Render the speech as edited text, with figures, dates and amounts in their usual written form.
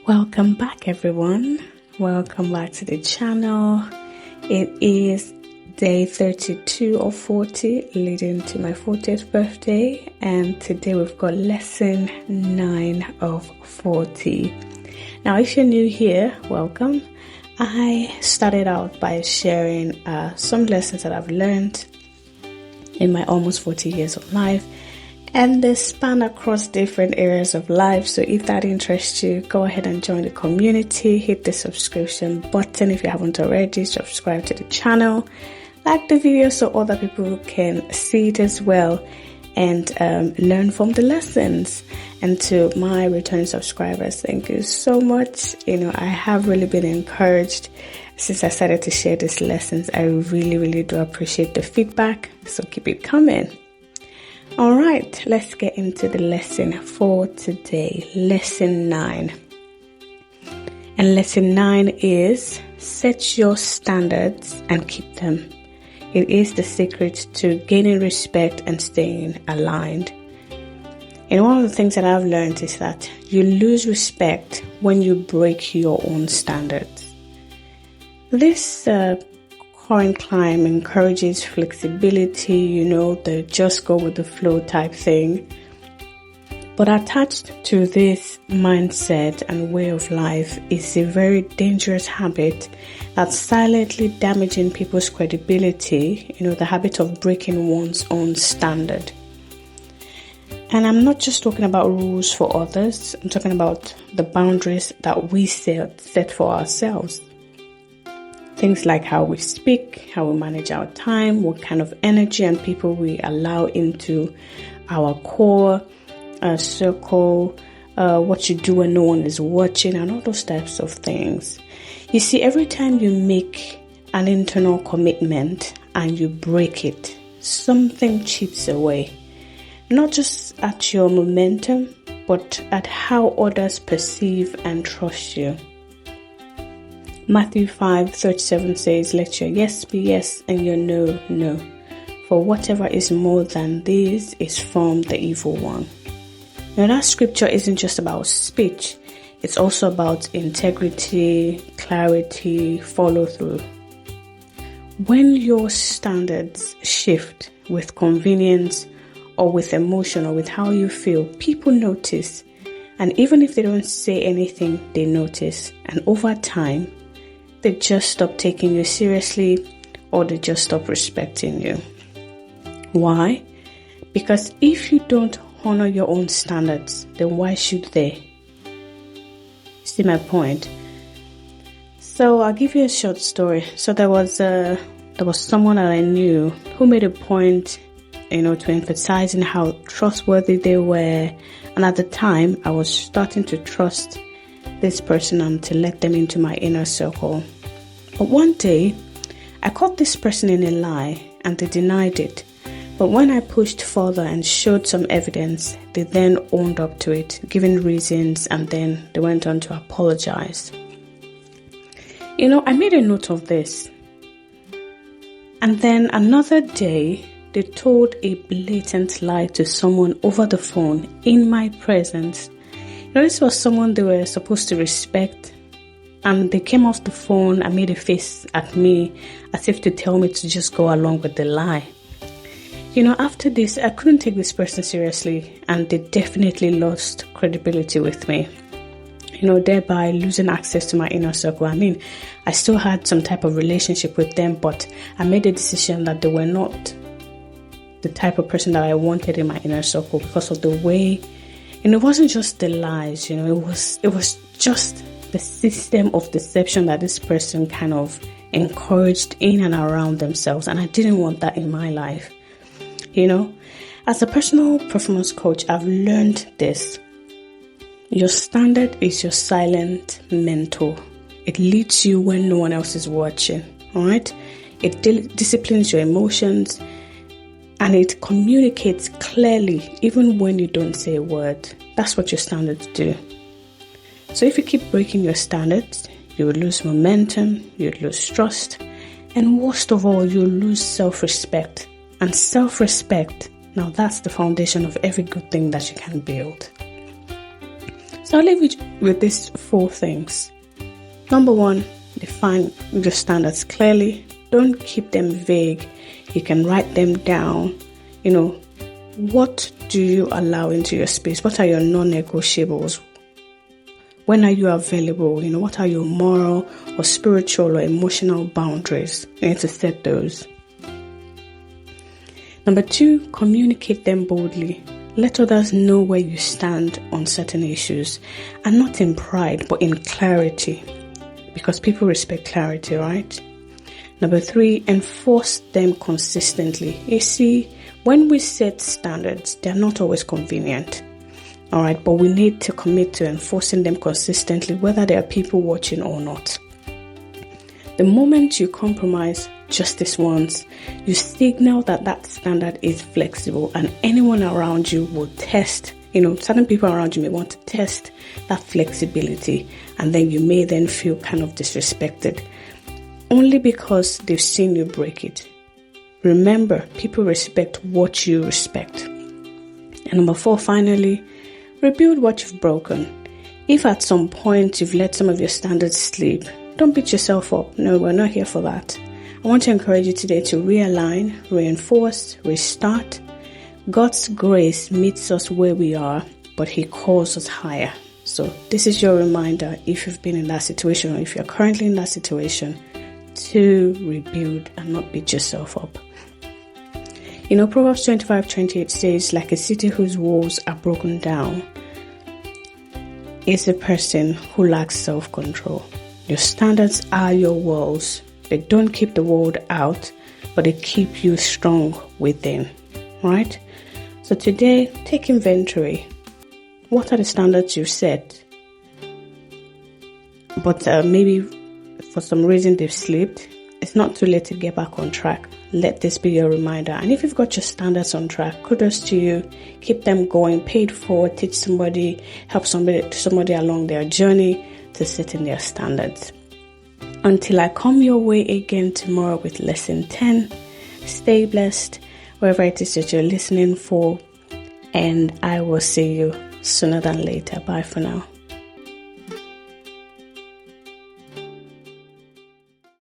Welcome back, everyone. Welcome back to the channel. It is day 32 of 40, leading to my 40th birthday, and today we've got lesson 9 of 40. Now, if you're new here, welcome. I started out by sharing some lessons that I've learned in my almost 40 years of life, and they span across different areas of life. So if that interests you, go ahead and join the community. Hit the subscription button if you haven't already. Subscribe to the channel. Like the video so other people can see it as well and learn from the lessons. And to my returning subscribers, thank you so much. I have really been encouraged since I started to share these lessons. I really do appreciate the feedback. So keep it coming. All right, let's get into the lesson for today. Lesson 9. And lesson 9 is set your standards and keep them. It is the secret to gaining respect and staying aligned. And one of the things that I've learned is that you lose respect when you break your own standards. This current climate encourages flexibility, the just go with the flow type thing. But attached to this mindset and way of life is a very dangerous habit that's silently damaging people's credibility, the habit of breaking one's own standard. And I'm not just talking about rules for others, I'm talking about the boundaries that we set for ourselves. Things like how we speak, how we manage our time, what kind of energy and people we allow into our core circle, what you do when no one is watching, and all those types of things. You see, every time you make an internal commitment and you break it, something chips away. Not just at your momentum, but at how others perceive and trust you. Matthew 5:37 says, "Let your yes be yes and your no, no. For whatever is more than these is from the evil one." Now that scripture isn't just about speech. It's also about integrity, clarity, follow through. When your standards shift with convenience or with emotion or with how you feel, people notice. And even if they don't say anything, they notice. And over time, they just stop taking you seriously or they just stop respecting you. Why? Because if you don't honor your own standards, then why should they? See my point? So I'll give you a short story. So there was someone that I knew who made a point, to emphasizing how trustworthy they were. And at the time, I was starting to trust this person and to let them into my inner circle. But one day, I caught this person in a lie and they denied it. But when I pushed further and showed some evidence, they then owned up to it, giving reasons, and then they went on to apologize. I made a note of this. And then another day, they told a blatant lie to someone over the phone in my presence. This was someone they were supposed to respect, and they came off the phone and made a face at me as if to tell me to just go along with the lie. After this, I couldn't take this person seriously, and they definitely lost credibility with me, thereby losing access to my inner circle. I still had some type of relationship with them, but I made a decision that they were not the type of person that I wanted in my inner circle because of the way, it wasn't just the lies, it was just the system of deception that this person kind of encouraged in and around themselves, and I didn't want that in my life. As a personal performance coach, I've learned this. Your standard is your silent mentor. It leads you when no one else is watching, all right? It disciplines your emotions, and it communicates clearly even when you don't say a word. That's what your standards do. So if you keep breaking your standards, you will lose momentum, you'll lose trust, and worst of all, you'll lose self-respect. And self-respect, now that's the foundation of every good thing that you can build. So I'll leave you with these 4 things. Number 1, define your standards clearly. Don't keep them vague. You can write them down. What do you allow into your space? What are your non-negotiables? When are you available? What are your moral or spiritual or emotional boundaries? You need to set those. Number 2, communicate them boldly. Let others know where you stand on certain issues, and not in pride, but in clarity, because people respect clarity, right? Number 3, enforce them consistently. You see, when we set standards, they're not always convenient, all right, but we need to commit to enforcing them consistently, whether there are people watching or not. The moment you compromise just this once, you signal that standard is flexible, and anyone around you will test. Certain people around you may want to test that flexibility, and then you may then feel kind of disrespected only because they've seen you break it. Remember, people respect what you respect. And number 4, finally, rebuild what you've broken. If at some point you've let some of your standards slip, don't beat yourself up. No, we're not here for that. I want to encourage you today to realign, reinforce, restart. God's grace meets us where we are, but He calls us higher. So this is your reminder, if you've been in that situation or if you're currently in that situation, to rebuild and not beat yourself up. Proverbs 25:28 says, like a city whose walls are broken down is a person who lacks self-control. Your standards are your walls. They don't keep the world out, but they keep you strong within, right? So today, take inventory. What are the standards you've set? But maybe for some reason they've slipped. It's not too late to get back on track. Let this be your reminder. And if you've got your standards on track, kudos to you. Keep them going, pay it forward, teach somebody, help somebody along their journey to setting their standards. Until I come your way again tomorrow with lesson 10, stay blessed wherever it is that you're listening for, and I will see you sooner than later. Bye for now.